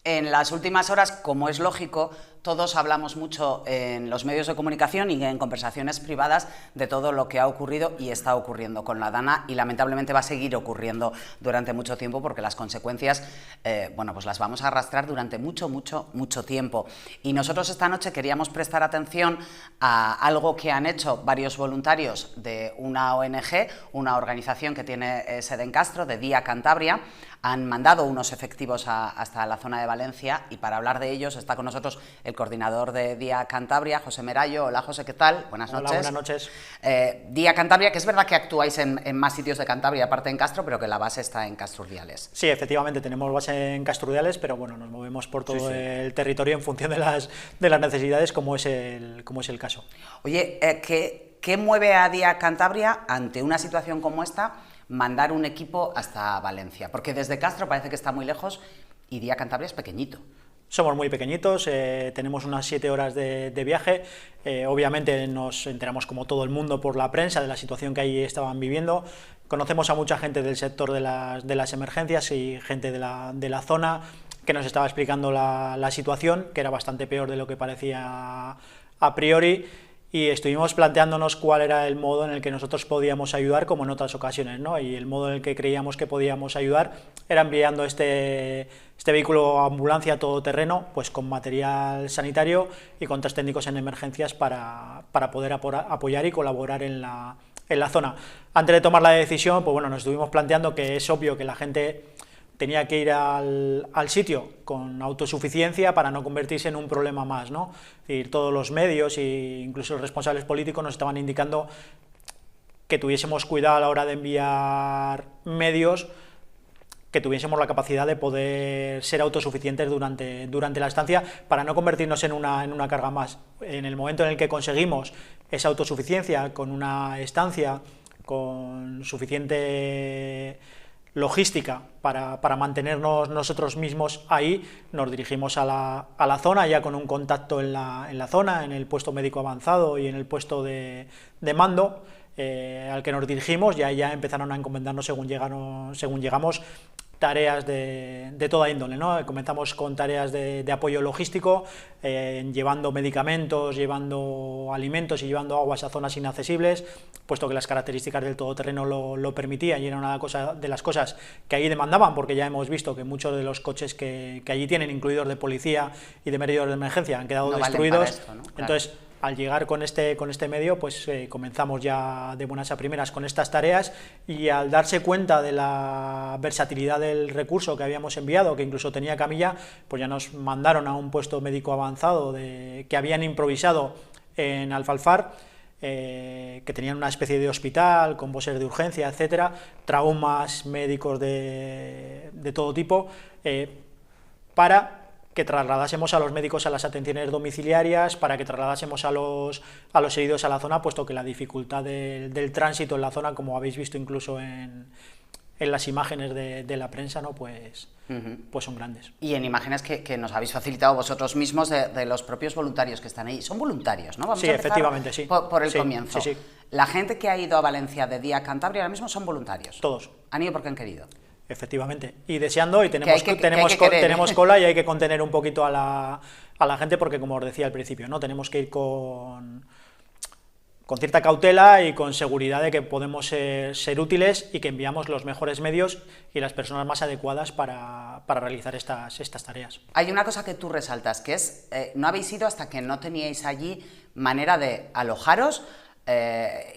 En las últimas horas, como es lógico, todos hablamos mucho en los medios de comunicación y en conversaciones privadas de todo lo que ha ocurrido y está ocurriendo con la Dana, y lamentablemente va a seguir ocurriendo durante mucho tiempo, porque las consecuencias bueno, pues las vamos a arrastrar durante mucho tiempo. Y nosotros esta noche queríamos prestar atención a algo que han hecho varios voluntarios de una ONG, una organización que tiene sede en Castro, de Día Cantabria. Han mandado unos efectivos hasta la zona de Valencia, y para hablar de ellos está con nosotros el coordinador de Día Cantabria, José Merayo. Hola, José, ¿qué tal? Buenas noches. Hola, buenas noches. Día Cantabria, que es verdad que actuáis en más sitios de Cantabria, aparte en Castro, pero que la base está en Castrurdiales. Sí, efectivamente, tenemos base en Castrurdiales, pero bueno, nos movemos por todo el territorio en función de las necesidades, como es el caso. Oye, ¿qué mueve a Día Cantabria ante una situación como esta mandar un equipo hasta Valencia? Porque desde Castro parece que está muy lejos y Día Cantabria es pequeñito. Somos muy pequeñitos, tenemos unas 7 horas de viaje. Obviamente nos enteramos, como todo el mundo, por la prensa de la situación que allí estaban viviendo. Conocemos a mucha gente del sector de las emergencias y gente de la zona que nos estaba explicando la situación, que era bastante peor de lo que parecía a priori. Y estuvimos planteándonos cuál era el modo en el que nosotros podíamos ayudar, como en otras ocasiones, ¿no? Y el modo en el que creíamos que podíamos ayudar era enviando este vehículo ambulancia todoterreno, pues con material sanitario y con 3 técnicos en emergencias para poder apoyar y colaborar en la zona. Antes de tomar la decisión, pues bueno, nos estuvimos planteando que es obvio que la gente tenía que ir al sitio con autosuficiencia para no convertirse en un problema más, ¿no? Es decir, todos los medios e incluso los responsables políticos nos estaban indicando que tuviésemos cuidado a la hora de enviar medios, que tuviésemos la capacidad de poder ser autosuficientes durante la estancia, para no convertirnos en una carga más. En el momento en el que conseguimos esa autosuficiencia, con una estancia con suficiente logística para mantenernos nosotros mismos ahí, nos dirigimos a la zona, ya con un contacto en la zona, en el puesto médico avanzado y en el puesto de mando al que nos dirigimos. Ya empezaron a encomendarnos, según llegamos, tareas de toda índole, ¿no? Comenzamos con tareas de apoyo logístico, llevando medicamentos, llevando alimentos y llevando aguas a zonas inaccesibles, puesto que las características del todoterreno lo permitían, y era una de las cosas que allí demandaban, porque ya hemos visto que muchos de los coches que allí tienen, incluidos de policía y de medios de emergencia, han quedado destruidos. Esto, ¿no? Claro. Entonces, al llegar con este medio, pues comenzamos ya de buenas a primeras con estas tareas, y al darse cuenta de la versatilidad del recurso que habíamos enviado, que incluso tenía camilla, pues ya nos mandaron a un puesto médico avanzado que habían improvisado en Alfalfar, que tenían una especie de hospital con bosses de urgencia, etcétera, traumas médicos de todo tipo, para que trasladásemos a los médicos a las atenciones domiciliarias, para que trasladásemos a los heridos a la zona, puesto que la dificultad del tránsito en la zona, como habéis visto incluso en las imágenes de la prensa, ¿no? Pues son grandes. Y en imágenes que nos habéis facilitado vosotros mismos de los propios voluntarios que están ahí. Son voluntarios, ¿no? Sí, efectivamente, sí. Por el comienzo. Sí. La gente que ha ido a Valencia de Día Cantabria ahora mismo son voluntarios. Todos. Han ido porque han querido. Efectivamente, y deseando, y tenemos cola, y hay que contener un poquito a la gente, porque, como os decía al principio, ¿no? Tenemos que ir con cierta cautela y con seguridad de que podemos ser útiles, y que enviamos los mejores medios y las personas más adecuadas para realizar estas tareas. Hay una cosa que tú resaltas, que es, no habéis ido hasta que no teníais allí manera de alojaros,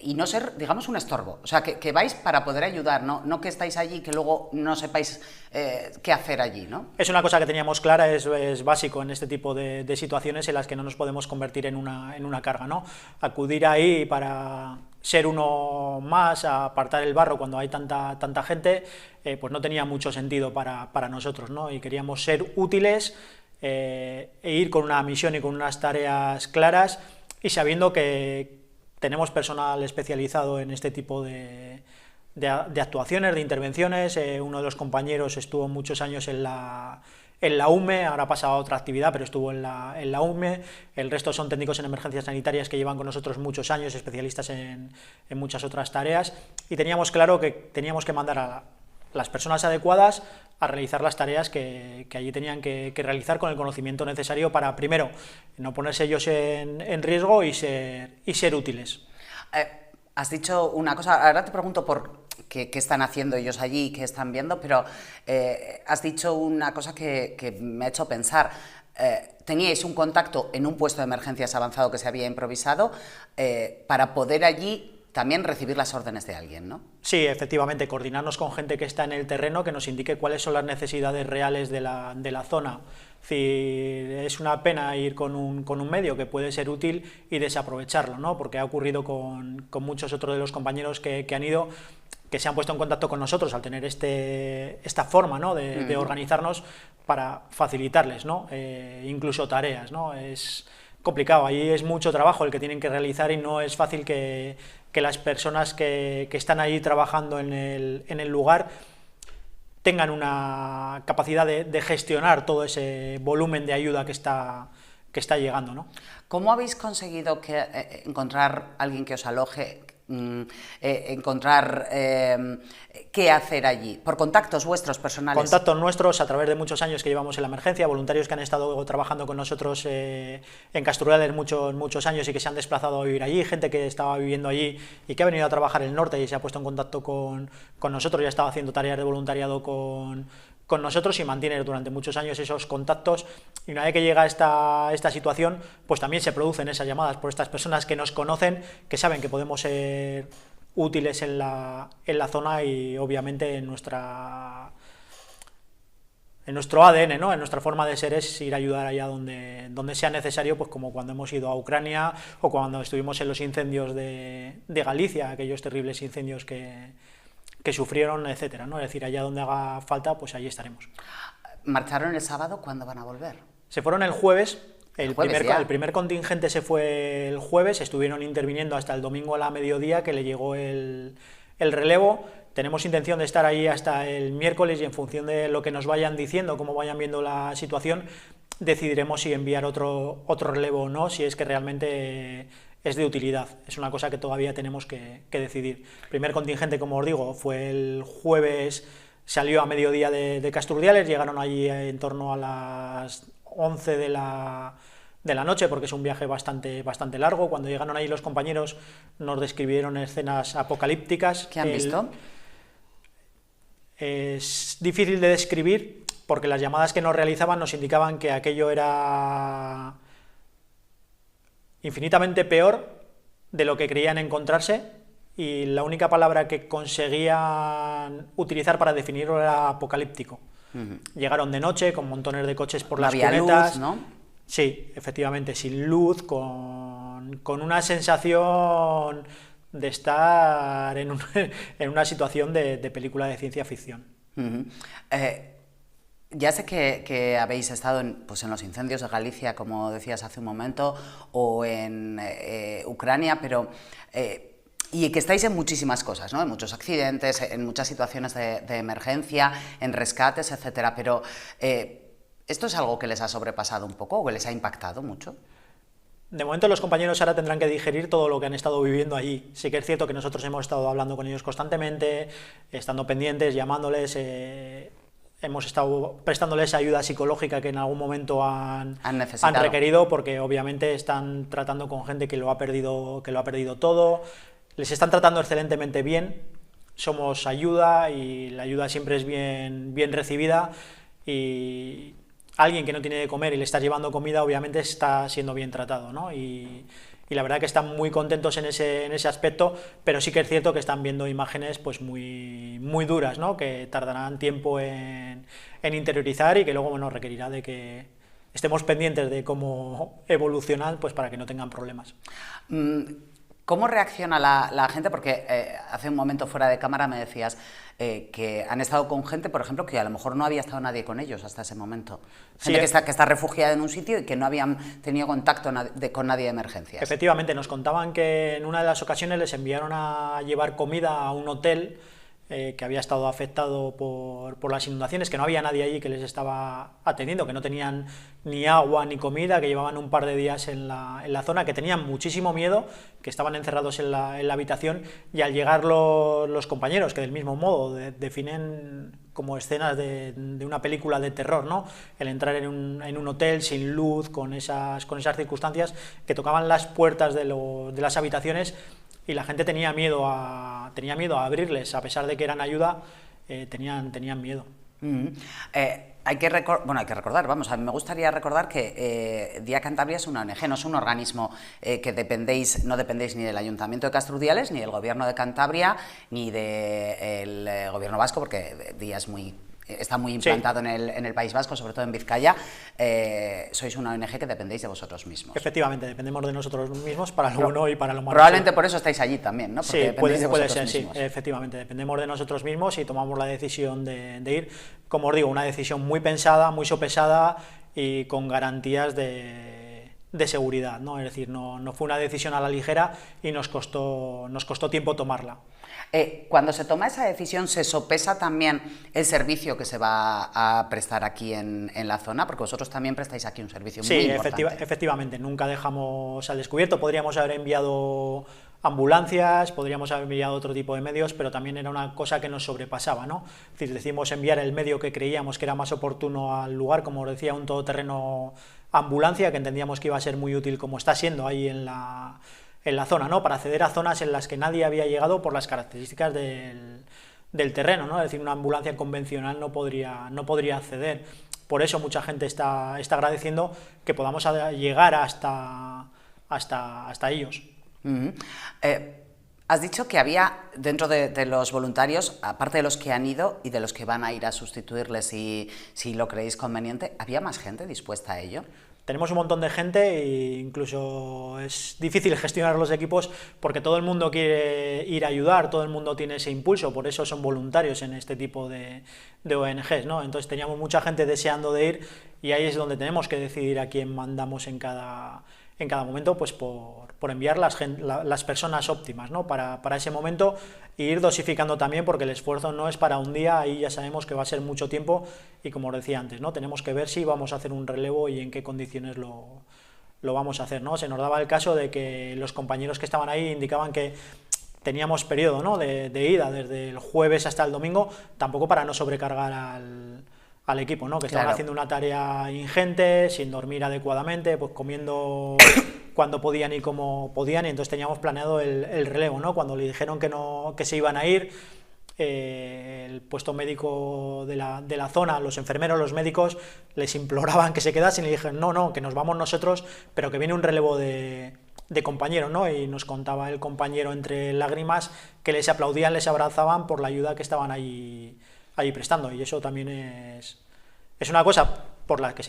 y no ser, digamos, un estorbo. O sea, que vais para poder ayudar, no que estáis allí y que luego no sepáis qué hacer allí, ¿no? Es una cosa que teníamos clara, es básico en este tipo de situaciones en las que no nos podemos convertir en una carga, ¿no? Acudir ahí para ser uno más, a apartar el barro cuando hay tanta gente, pues no tenía mucho sentido para nosotros, ¿no? Y queríamos ser útiles, e ir con una misión y con unas tareas claras, y sabiendo que tenemos personal especializado en este tipo de actuaciones, de intervenciones. Uno de los compañeros estuvo muchos años en la UME, ahora ha pasado a otra actividad, pero estuvo en la UME. El resto son técnicos en emergencias sanitarias que llevan con nosotros muchos años, especialistas en muchas otras tareas, y teníamos claro que teníamos que mandar las personas adecuadas a realizar las tareas que allí tenían que realizar con el conocimiento necesario para, primero, no ponerse ellos en riesgo y ser útiles. Has dicho una cosa, ahora te pregunto por qué están haciendo ellos allí, qué están viendo, pero has dicho una cosa que me ha hecho pensar. Teníais un contacto en un puesto de emergencias avanzado que se había improvisado para poder allí también recibir las órdenes de alguien, ¿no? Sí, efectivamente, coordinarnos con gente que está en el terreno, que nos indique cuáles son las necesidades reales de la zona. Es una pena ir con un medio que puede ser útil y desaprovecharlo, ¿no? Porque ha ocurrido con muchos otros de los compañeros que han ido, que se han puesto en contacto con nosotros al tener esta forma, ¿no? de organizarnos para facilitarles, ¿no? Incluso tareas, ¿no? Es complicado, ahí es mucho trabajo el que tienen que realizar y no es fácil que las personas que están ahí trabajando en el lugar tengan una capacidad de gestionar todo ese volumen de ayuda que está llegando, ¿no? ¿Cómo habéis conseguido encontrar alguien que os aloje, encontrar qué hacer allí? ¿Por contactos vuestros personales? Contactos nuestros a través de muchos años que llevamos en la emergencia, voluntarios que han estado trabajando con nosotros en Casturriales muchos años y que se han desplazado a vivir allí, gente que estaba viviendo allí y que ha venido a trabajar en el norte y se ha puesto en contacto con nosotros y ha estado haciendo tareas de voluntariado con nosotros y mantiene durante muchos años esos contactos, y una vez que llega esta situación, pues también se producen esas llamadas por estas personas que nos conocen, que saben que podemos ser útiles en la zona y obviamente en nuestro ADN, ¿no? En nuestra forma de ser es ir a ayudar allá donde sea necesario, pues como cuando hemos ido a Ucrania o cuando estuvimos en los incendios de Galicia, aquellos terribles incendios que sufrieron, etcétera, ¿no? Es decir, allá donde haga falta, pues allí estaremos. ¿Marcharon el sábado? ¿Cuándo van a volver? Se fueron el jueves. El jueves primer contingente se fue el jueves, estuvieron interviniendo hasta el domingo a la mediodía, que le llegó el relevo. Tenemos intención de estar ahí hasta el miércoles y en función de lo que nos vayan diciendo, cómo vayan viendo la situación, decidiremos si enviar otro relevo o no, si es que realmente es de utilidad. Es una cosa que todavía tenemos que decidir. El primer contingente, como os digo, fue el jueves, salió a mediodía de Casturdiales, llegaron allí en torno a las 11 de la noche, porque es un viaje bastante largo. Cuando llegaron ahí los compañeros nos describieron escenas apocalípticas. ¿Qué han visto? Es difícil de describir porque las llamadas que nos realizaban nos indicaban que aquello era infinitamente peor de lo que creían encontrarse, y la única palabra que conseguían utilizar para definirlo era apocalíptico. Llegaron de noche con montones de coches por las cunetas, luz, ¿no? Sí, efectivamente, sin luz, con una sensación de estar en una situación de película de ciencia ficción. Ya sé que habéis estado en los incendios de Galicia, como decías hace un momento, o en Ucrania, pero y que estáis en muchísimas cosas, ¿no? En muchos accidentes, en muchas situaciones de emergencia, en rescates, etcétera. Pero ¿esto es algo que les ha sobrepasado un poco o que les ha impactado mucho? De momento los compañeros ahora tendrán que digerir todo lo que han estado viviendo allí. Sí que es cierto que nosotros hemos estado hablando con ellos constantemente, estando pendientes, llamándoles. Hemos estado prestándoles ayuda psicológica que en algún momento han requerido, porque obviamente están tratando con gente que lo ha perdido todo. Les están tratando excelentemente bien. Somos ayuda y la ayuda siempre es bien recibida, y alguien que no tiene de comer y le estás llevando comida obviamente está siendo bien tratado, ¿no? Y la verdad que están muy contentos en ese aspecto, pero sí que es cierto que están viendo imágenes pues muy duras, ¿no? Que tardarán tiempo en interiorizar y que luego requerirá de que estemos pendientes de cómo evolucionan, pues para que no tengan problemas. ¿Cómo reacciona la gente? Porque hace un momento fuera de cámara me decías que han estado con gente, por ejemplo, que a lo mejor no había estado nadie con ellos hasta ese momento. Gente que está refugiada en un sitio y que no habían tenido contacto con nadie de emergencias. Efectivamente, nos contaban que en una de las ocasiones les enviaron a llevar comida a un hotel que había estado afectado por las inundaciones, que no había nadie allí que les estaba atendiendo, que no tenían ni agua ni comida, que llevaban un par de días en la zona, que tenían muchísimo miedo, que estaban encerrados en la habitación, y al llegar los compañeros, que del mismo modo definen como escenas de una película de terror, ¿no? El entrar en un hotel sin luz, con esas circunstancias, que tocaban las puertas de las habitaciones, y la gente tenía miedo a abrirles, a pesar de que eran ayuda, tenían miedo. Hay que recordar, vamos, a mí me gustaría recordar que Día Cantabria es una ONG, no es un organismo que no dependéis ni del Ayuntamiento de Castrudiales, ni del Gobierno de Cantabria, ni del Gobierno vasco, porque Día está muy implantado, sí, en el País Vasco, sobre todo en Vizcaya. Sois una ONG que dependéis de vosotros mismos. Efectivamente, dependemos de nosotros mismos para lo bueno y para lo malo. Probablemente por eso estáis allí también, ¿no? Porque sí, puede ser, mismos. Sí, efectivamente, dependemos de nosotros mismos y tomamos la decisión de ir, como os digo, una decisión muy pensada, muy sopesada y con garantías de seguridad, ¿no? Es decir, no fue una decisión a la ligera y nos costó tiempo tomarla. Cuando se toma esa decisión, ¿se sopesa también el servicio que se va a prestar aquí en la zona? Porque vosotros también prestáis aquí un servicio muy importante. Sí, efectivamente, nunca dejamos al descubierto. Podríamos haber enviado ambulancias, podríamos haber enviado otro tipo de medios, pero también era una cosa que nos sobrepasaba, ¿no? Es decir, decidimos enviar el medio que creíamos que era más oportuno al lugar, como os decía, un todoterreno ambulancia, que entendíamos que iba a ser muy útil, como está siendo ahí en la zona, ¿no? Para acceder a zonas en las que nadie había llegado por las características del terreno, ¿no? Es decir, una ambulancia convencional no podría acceder. Por eso mucha gente está agradeciendo que podamos llegar hasta ellos. Has dicho que había dentro de los voluntarios, aparte de los que han ido y de los que van a ir a sustituirles si lo creéis conveniente, ¿había más gente dispuesta a ello? Tenemos un montón de gente e incluso es difícil gestionar los equipos porque todo el mundo quiere ir a ayudar, todo el mundo tiene ese impulso, por eso son voluntarios en este tipo de ONGs, ¿no? Entonces teníamos mucha gente deseando de ir y ahí es donde tenemos que decidir a quién mandamos en cada momento, pues por enviar las personas óptimas, ¿no? para ese momento, e ir dosificando también, porque el esfuerzo no es para un día, ahí ya sabemos que va a ser mucho tiempo, y como os decía antes, ¿no? Tenemos que ver si vamos a hacer un relevo y en qué condiciones lo vamos a hacer, ¿no? Se nos daba el caso de que los compañeros que estaban ahí indicaban que teníamos periodo, ¿no? de ida desde el jueves hasta el domingo, tampoco para no sobrecargar al equipo, ¿no? Que estaban haciendo una tarea ingente, sin dormir adecuadamente, pues comiendo cuando podían y como podían, y entonces teníamos planeado el relevo, ¿no? Cuando le dijeron que se iban a ir, el puesto médico de la zona, los enfermeros, los médicos, les imploraban que se quedasen y dijeron, no, que nos vamos nosotros, pero que viene un relevo de compañeros, ¿no? Y nos contaba el compañero entre lágrimas que les aplaudían, les abrazaban por la ayuda que estaban ahí prestando, y eso también es una cosa por la que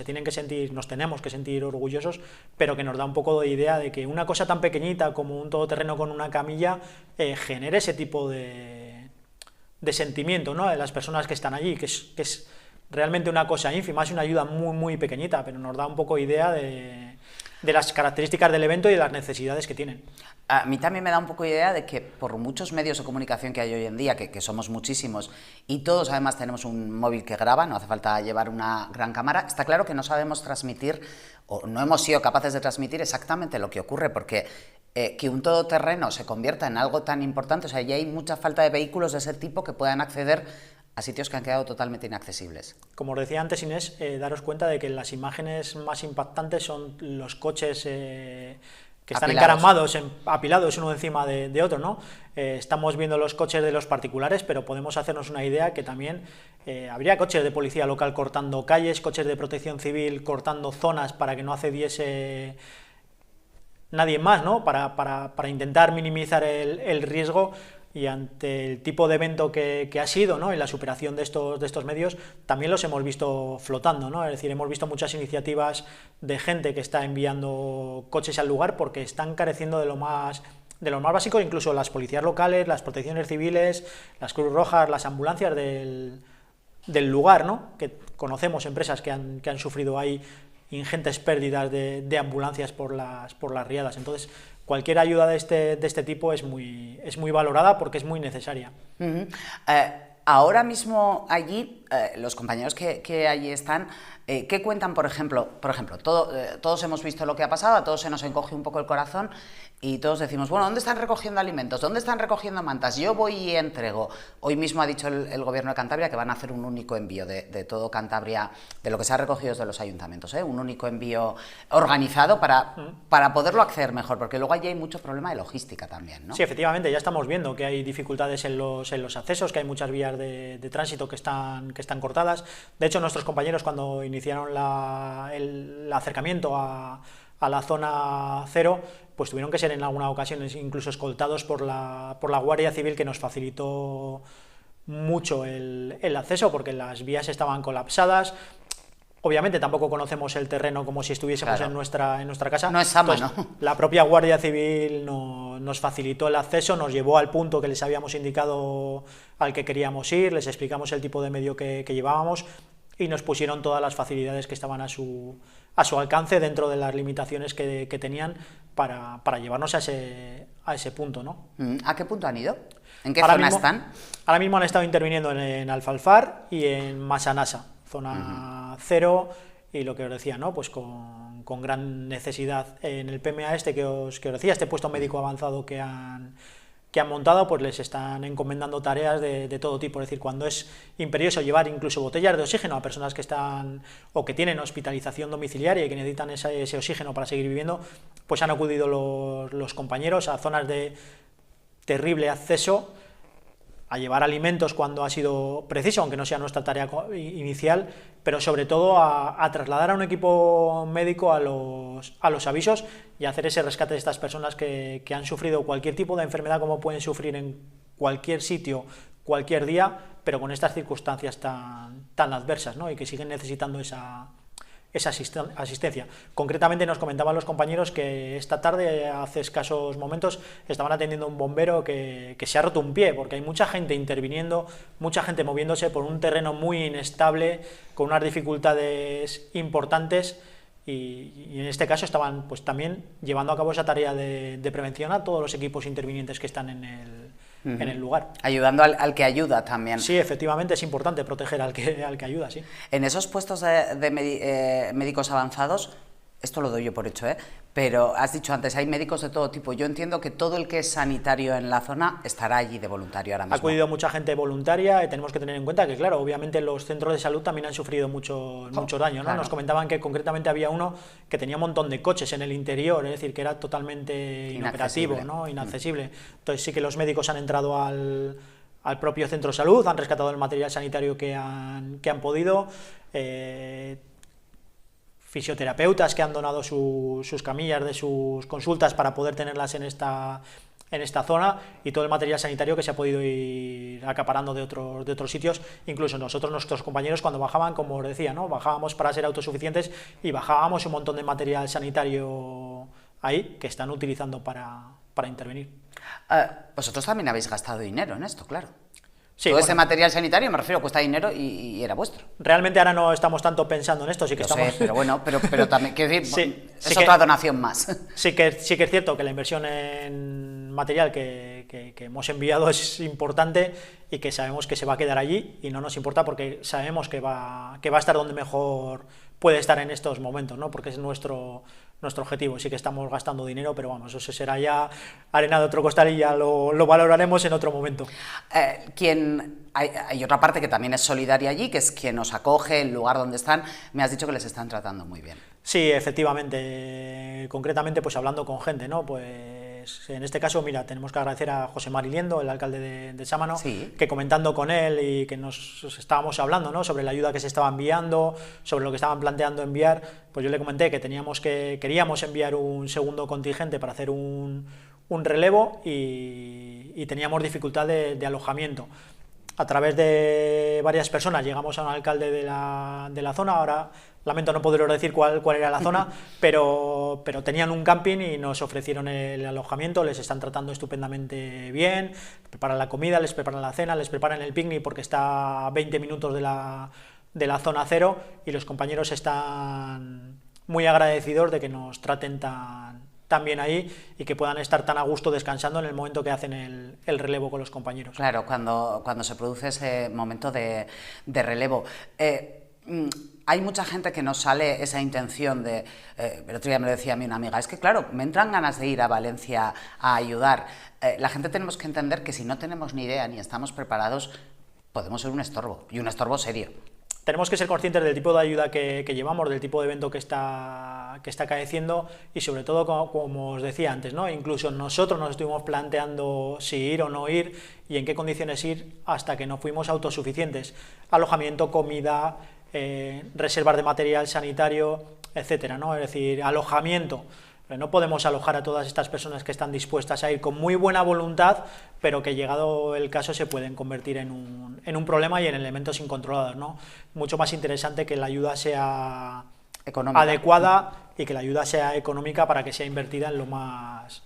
nos tenemos que sentir orgullosos, pero que nos da un poco de idea de que una cosa tan pequeñita como un todoterreno con una camilla genere ese tipo de sentimiento, ¿no? De las personas que están allí, que es realmente una cosa ínfima, es una ayuda muy, muy pequeñita, pero nos da un poco idea de las características del evento y de las necesidades que tienen. A mí también me da un poco idea de que por muchos medios de comunicación que hay hoy en día, que somos muchísimos, y todos además tenemos un móvil que graba, no hace falta llevar una gran cámara, está claro que no sabemos transmitir, o no hemos sido capaces de transmitir exactamente lo que ocurre, porque que un todoterreno se convierta en algo tan importante, o sea, ya hay mucha falta de vehículos de ese tipo que puedan acceder a sitios que han quedado totalmente inaccesibles. Como os decía antes, Inés, daros cuenta de que las imágenes más impactantes son los coches que están encaramados, apilados uno encima de otro, ¿no? Estamos viendo los coches de los particulares, pero podemos hacernos una idea que también habría coches de policía local cortando calles, coches de protección civil cortando zonas para que no accediese nadie más, ¿no? Para intentar minimizar el riesgo. Y ante el tipo de evento que ha sido, ¿no? Y la superación de estos medios, también los hemos visto flotando, ¿no? Es decir, hemos visto muchas iniciativas de gente que está enviando coches al lugar porque están careciendo de lo más básico, incluso las policías locales, las protecciones civiles, las Cruz Rojas, las ambulancias del lugar, ¿no? Que conocemos empresas que han sufrido ahí ingentes pérdidas de ambulancias por las riadas. Entonces, cualquier ayuda de este tipo es muy valorada porque es muy necesaria. Ahora mismo allí, los compañeros que allí están, ¿qué cuentan, por ejemplo? Todos hemos visto lo que ha pasado, a todos se nos encoge un poco el corazón y todos decimos, bueno, ¿dónde están recogiendo alimentos? ¿Dónde están recogiendo mantas? Yo voy y entrego. Hoy mismo ha dicho el Gobierno de Cantabria que van a hacer un único envío de todo Cantabria, de lo que se ha recogido desde los ayuntamientos, un único envío organizado para poderlo acceder mejor, porque luego allí hay mucho problema de logística también, ¿no? Sí, efectivamente, ya estamos viendo que hay dificultades en los accesos, que hay muchas vías de tránsito que están cortadas. De hecho, nuestros compañeros, cuando iniciaron el acercamiento a la zona cero, pues tuvieron que ser en algunas ocasiones incluso escoltados por la Guardia Civil, que nos facilitó mucho el acceso, porque las vías estaban colapsadas. Obviamente tampoco conocemos el terreno como si estuviésemos claro. en nuestra casa. No es Sama, ¿no? La propia Guardia Civil nos facilitó el acceso, nos llevó al punto que les habíamos indicado al que queríamos ir, les explicamos el tipo de medio que llevábamos y nos pusieron todas las facilidades que estaban a su alcance dentro de las limitaciones que tenían para llevarnos a ese punto, ¿no? ¿A qué punto han ido? ¿En qué zona están? Ahora mismo han estado interviniendo en Alfalfar y en Masanasa, zona cero, y lo que os decía, ¿no? Pues con gran necesidad. En el PMA que os decía, este puesto médico avanzado que han montado, pues les están encomendando tareas de todo tipo. Es decir, cuando es imperioso llevar incluso botellas de oxígeno a personas que están o que tienen hospitalización domiciliaria y que necesitan ese oxígeno para seguir viviendo, pues han acudido los compañeros a zonas de terrible acceso, a llevar alimentos cuando ha sido preciso, aunque no sea nuestra tarea inicial, pero sobre todo a trasladar a un equipo médico a los avisos y hacer ese rescate de estas personas que han sufrido cualquier tipo de enfermedad, como pueden sufrir en cualquier sitio, cualquier día, pero con estas circunstancias tan adversas, ¿no? Y que siguen necesitando esa asistencia. Concretamente nos comentaban los compañeros que esta tarde, hace escasos momentos, estaban atendiendo a un bombero que se ha roto un pie, porque hay mucha gente interviniendo, mucha gente moviéndose por un terreno muy inestable, con unas dificultades importantes, y en este caso estaban pues también llevando a cabo esa tarea de prevención a todos los equipos intervinientes que están en el lugar. Ayudando al que ayuda también. Sí, efectivamente es importante proteger al que ayuda, sí. En esos puestos de médicos avanzados, esto lo doy yo por hecho, pero has dicho antes, hay médicos de todo tipo. Yo entiendo que todo el que es sanitario en la zona estará allí de voluntario ahora mismo. Ha acudido mucha gente voluntaria y tenemos que tener en cuenta que, claro, obviamente los centros de salud también han sufrido mucho daño, ¿no? Claro. Nos comentaban que concretamente había uno que tenía un montón de coches en el interior, es decir, que era totalmente inoperativo, ¿no? Inaccesible. Entonces sí que los médicos han entrado al propio centro de salud, han rescatado el material sanitario que han podido, fisioterapeutas que han donado sus camillas de sus consultas para poder tenerlas en esta zona, y todo el material sanitario que se ha podido ir acaparando de otros sitios. Incluso nuestros compañeros, cuando bajaban, como os decía, ¿no? Bajábamos para ser autosuficientes y bajábamos un montón de material sanitario ahí que están utilizando para intervenir. Vosotros también habéis gastado dinero en esto, claro. Sí, todo ese material sanitario, me refiero, cuesta dinero y era vuestro. Realmente ahora no estamos tanto pensando en esto, sí que estamos... sé, pero bueno, pero también, quiero decir, sí, es otra donación más. Sí que es cierto que la inversión en material que hemos enviado es importante y que sabemos que se va a quedar allí, y no nos importa porque sabemos que va a estar donde mejor puede estar en estos momentos, ¿no? Porque es nuestro objetivo. Sí que estamos gastando dinero, pero vamos, eso será ya arena de otro costal y ya lo valoraremos en otro momento. Hay otra parte que también es solidaria allí, que es quien nos acoge, el lugar donde están. Me has dicho que les están tratando muy bien. Sí, efectivamente. Concretamente, pues hablando con gente, ¿no? Pues en este caso, mira, tenemos que agradecer a José Mariliendo, el alcalde de Sámano, sí, que comentando con él y que nos estábamos hablando, ¿no? Sobre la ayuda que se estaba enviando, sobre lo que estaban planteando enviar, pues yo le comenté que queríamos enviar un segundo contingente para hacer un relevo y teníamos dificultad de alojamiento. A través de varias personas llegamos a un alcalde de la zona. Ahora lamento no poderos decir cuál era la zona, pero tenían un camping y nos ofrecieron el alojamiento. Les están tratando estupendamente bien, les preparan la comida, les preparan la cena, les preparan el picnic porque está a 20 minutos de la zona cero, y los compañeros están muy agradecidos de que nos traten también ahí y que puedan estar tan a gusto descansando en el momento que hacen el relevo con los compañeros. Claro, cuando se produce ese momento de relevo. Hay mucha gente que nos sale esa intención de, el otro día me lo decía a mí una amiga, es que claro, me entran ganas de ir a Valencia a ayudar. La gente tenemos que entender que si no tenemos ni idea ni estamos preparados, podemos ser un estorbo, y un estorbo serio. Tenemos que ser conscientes del tipo de ayuda que llevamos, del tipo de evento que está acaeciendo y sobre todo, como os decía antes, ¿no? Incluso nosotros nos estuvimos planteando si ir o no ir y en qué condiciones ir hasta que no fuimos autosuficientes. Alojamiento, comida, reservas de material sanitario, etcétera, ¿no? Es decir, alojamiento. No podemos alojar a todas estas personas que están dispuestas a ir con muy buena voluntad, pero que llegado el caso se pueden convertir en un problema y en elementos incontrolados, ¿no? Mucho más interesante que la ayuda sea económica, adecuada y que la ayuda sea económica para que sea invertida en lo más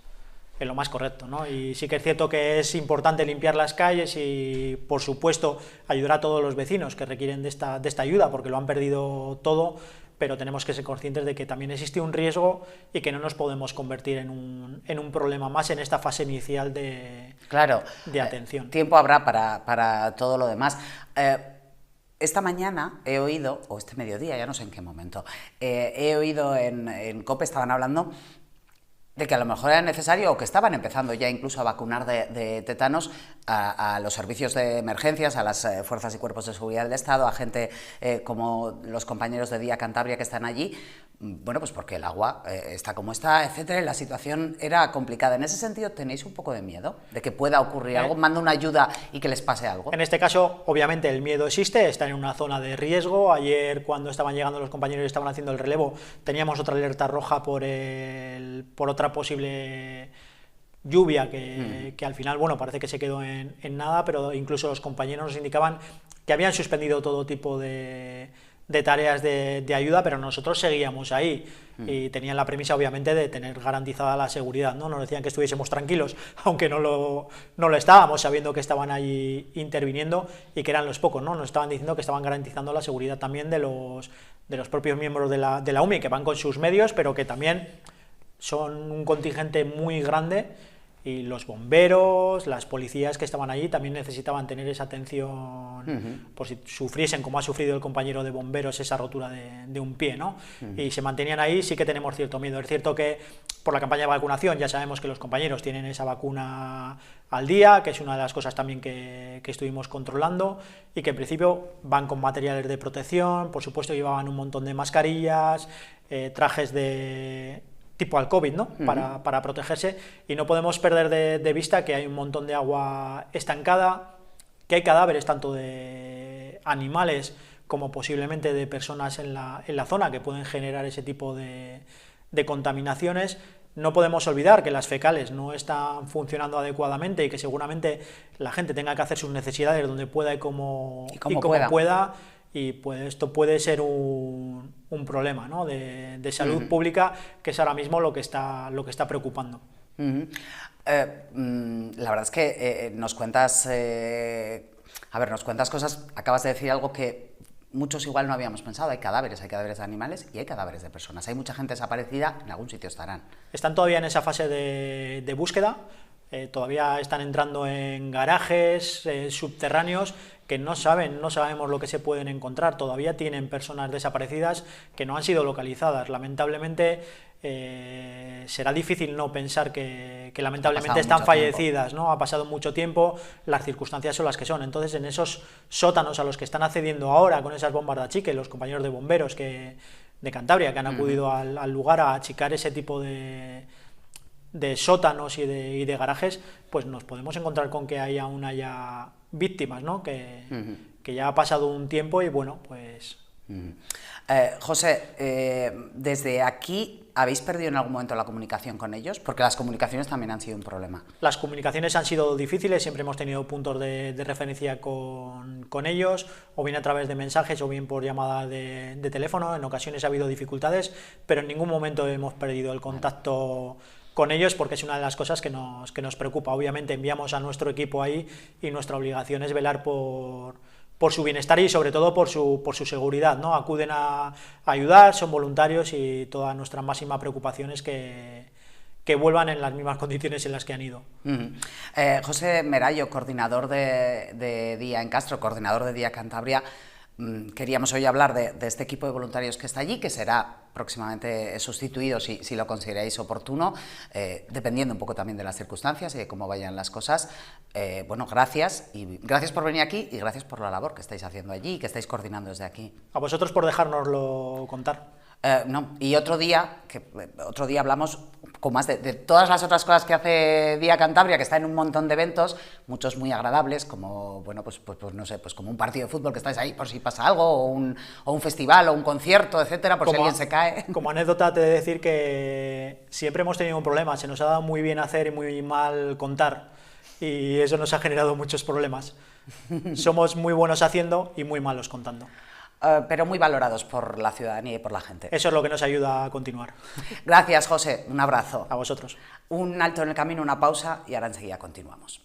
correcto, ¿no? Y sí que es cierto que es importante limpiar las calles y, por supuesto, ayudar a todos los vecinos que requieren de esta ayuda porque lo han perdido todo, pero tenemos que ser conscientes de que también existe un riesgo y que no nos podemos convertir en un problema más en esta fase inicial de atención. Tiempo habrá para todo lo demás. Esta mañana he oído, o este mediodía, ya no sé en qué momento, he oído en COPE, estaban hablando de que a lo mejor era necesario, o que estaban empezando ya incluso a vacunar de tétanos a los servicios de emergencias, a las fuerzas y cuerpos de seguridad del Estado, a gente como los compañeros de Día Cantabria que están allí, bueno, pues porque el agua está como está, etcétera, y la situación era complicada. En ese sentido, ¿tenéis un poco de miedo de que pueda ocurrir algo, manda una ayuda y que les pase algo? En este caso, obviamente, el miedo existe, están en una zona de riesgo. Ayer, cuando estaban llegando los compañeros y estaban haciendo el relevo, teníamos otra alerta roja por otra posible lluvia que al final, bueno, parece que se quedó en nada, pero incluso los compañeros nos indicaban que habían suspendido todo tipo de tareas de ayuda, pero nosotros seguíamos ahí y tenían la premisa, obviamente, de tener garantizada la seguridad, ¿no? Nos decían que estuviésemos tranquilos, aunque no lo estábamos, sabiendo que estaban ahí interviniendo y que eran los pocos, ¿no? Nos estaban diciendo que estaban garantizando la seguridad también de los propios miembros de la UMI, que van con sus medios, pero que también son un contingente muy grande y los bomberos, las policías que estaban allí también necesitaban tener esa atención por si sufriesen, como ha sufrido el compañero de bomberos, esa rotura de un pie, ¿no? Y se mantenían ahí. Sí que tenemos cierto miedo. Es cierto que por la campaña de vacunación ya sabemos que los compañeros tienen esa vacuna al día, que es una de las cosas también que estuvimos controlando, y que en principio van con materiales de protección, por supuesto llevaban un montón de mascarillas, trajes tipo al COVID, ¿no? Para protegerse, y no podemos perder de vista que hay un montón de agua estancada, que hay cadáveres tanto de animales como posiblemente de personas en la zona que pueden generar ese tipo de contaminaciones. No podemos olvidar que las fecales no están funcionando adecuadamente y que seguramente la gente tenga que hacer sus necesidades donde pueda y como pueda. Y pues esto puede ser un problema, ¿no? de salud pública, que es ahora mismo lo que está preocupando. La verdad es que nos cuentas cosas, acabas de decir algo que muchos igual no habíamos pensado. Hay cadáveres de animales y hay cadáveres de personas. Hay mucha gente desaparecida, en algún sitio estarán. Están todavía en esa fase de búsqueda. Todavía están entrando en garajes subterráneos que no sabemos lo que se pueden encontrar. Todavía tienen personas desaparecidas que no han sido localizadas. Lamentablemente será difícil no pensar que lamentablemente están fallecidas, ¿no? Ha pasado mucho tiempo, las circunstancias son las que son. Entonces, en esos sótanos a los que están accediendo ahora con esas bombas de achique, los compañeros de bomberos de Cantabria que han acudido al lugar a achicar ese tipo de sótanos y de garajes, pues nos podemos encontrar con que aún haya víctimas, ¿no? Que ya ha pasado un tiempo y bueno, pues... José, desde aquí, ¿habéis perdido en algún momento la comunicación con ellos? Porque las comunicaciones también han sido un problema. Las comunicaciones han sido difíciles, siempre hemos tenido puntos de referencia con ellos, o bien a través de mensajes o bien por llamada de teléfono. En ocasiones ha habido dificultades, pero en ningún momento hemos perdido el contacto con ellos, porque es una de las cosas que nos preocupa. Obviamente enviamos a nuestro equipo ahí y nuestra obligación es velar por su bienestar y sobre todo por su seguridad, ¿no? Acuden a ayudar, son voluntarios y toda nuestra máxima preocupación es que que vuelvan en las mismas condiciones en las que han ido. José Merallo, coordinador de Día en Castro, coordinador de Día Cantabria, queríamos hoy hablar de este equipo de voluntarios que está allí, que será próximamente sustituido si lo consideráis oportuno, dependiendo un poco también de las circunstancias y de cómo vayan las cosas. Bueno, gracias, y gracias por venir aquí y gracias por la labor que estáis haciendo allí y que estáis coordinando desde aquí. A vosotros por dejárnoslo contar. No, y otro día hablamos con más de todas las otras cosas que hace Día Cantabria, que está en un montón de eventos, muchos muy agradables, como, bueno, pues no sé, pues como un partido de fútbol que estáis ahí por si pasa algo, o un festival, o un concierto, etcétera, por si alguien se cae. Como anécdota te he de decir que siempre hemos tenido un problema, se nos ha dado muy bien hacer y muy mal contar, y eso nos ha generado muchos problemas. Somos muy buenos haciendo y muy malos contando. Pero muy valorados por la ciudadanía y por la gente. Eso es lo que nos ayuda a continuar. Gracias, José. Un abrazo. A vosotros. Un alto en el camino, una pausa y ahora enseguida continuamos.